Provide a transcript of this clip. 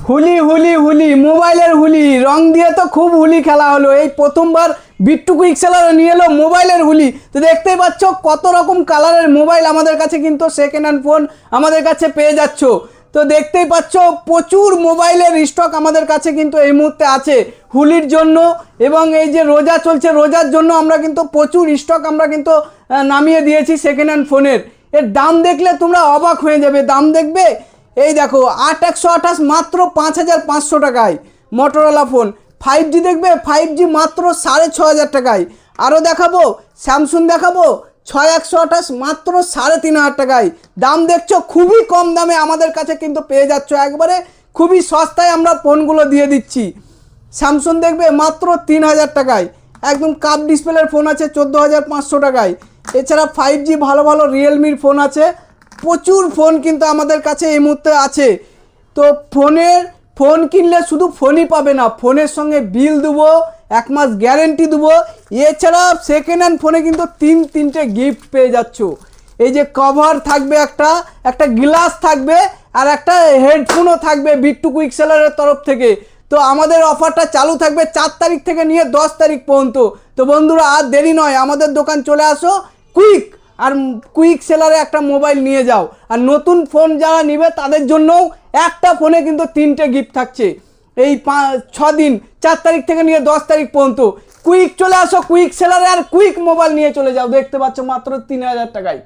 হুলি হুলি হুলি মোবাইলের হুলি রং দিয়ে তো খুব হুলি খেলা হলো। এই প্রথমবার বিট্টু কুইক সেলার নিয়ে এলো মোবাইলের হুলি। তো দেখতেই পাচ্ছ কত রকম কালারের মোবাইল আমাদের কাছে কিন্তু সেকেন্ড হ্যান্ড ফোন আমাদের কাছে পেয়ে যাচ্ছ। তো দেখতেই পাচ্ছ প্রচুর মোবাইলের স্টক আমাদের কাছে কিন্তু এই মুহূর্তে আছে হুলির জন্য, এবং এই যে রোজা চলছে রোজার জন্য আমরা কিন্তু প্রচুর স্টক আমরা কিন্তু নামিয়ে দিয়েছি সেকেন্ড হ্যান্ড ফোনের। এর দাম দেখলে তোমরা অবাক হয়ে যাবে। দাম দেখবে, এই দেখো 8/128 মাত্র 5,500 টাকায় মোটরোলা ফোন। 5G দেখবে, 5G মাত্র 6,500 টাকায়। আরও দেখাবো স্যামসুং দেখাবো 6/128 মাত্র 3,500 টাকায়। দাম দেখছো খুবই কম দামে আমাদের কাছে কিন্তু পেয়ে যাচ্ছ, একবারে খুবই সস্তায় আমরা ফোনগুলো দিয়ে দিচ্ছি। স্যামসুং দেখবে মাত্র 3,000 টাকায়, একদম কাপ ডিসপ্লের ফোন আছে 14,500 টাকায়। এছাড়া 5G ভালো ভালো রিয়েলমির ফোন আছে, প্রচুর ফোন কিন্তু আমাদের কাছে এই মুহূর্তে আছে। তো ফোন কিনলে শুধু ফোনই পাবে না, ফোনের সঙ্গে বিল দেবো, 1 মাস গ্যারেন্টি দেবো। এছাড়া সেকেন্ড হ্যান্ড ফোনে কিন্তু তিনটে গিফট পেয়ে যাচ্ছ। এই যে কভার থাকবে, একটা গ্লাস থাকবে, আর একটা হেডফোনও থাকবে বিট্টু কুইক সেলারের তরফ থেকে। তো আমাদের অফারটা চালু থাকবে 4 তারিখ থেকে নিয়ে 10 তারিখ পর্যন্ত। তো বন্ধুরা আর দেরি নয়, আমাদের দোকান চলে আসো কুইক, আর কুইক সেলারে একটা মোবাইল নিয়ে যাও। আর নতুন ফোন যারা নেবে তাদের জন্যও একটা ফোনে কিন্তু 3টে গিফট থাকছে এই 6 দিন, 4 তারিখ থেকে নিয়ে 10 তারিখ পর্যন্ত। কুইক চলে আসো কুইক সেলারে, আর কুইক মোবাইল নিয়ে চলে যাও। দেখতে পাচ্ছ মাত্র 3,000 টাকায়।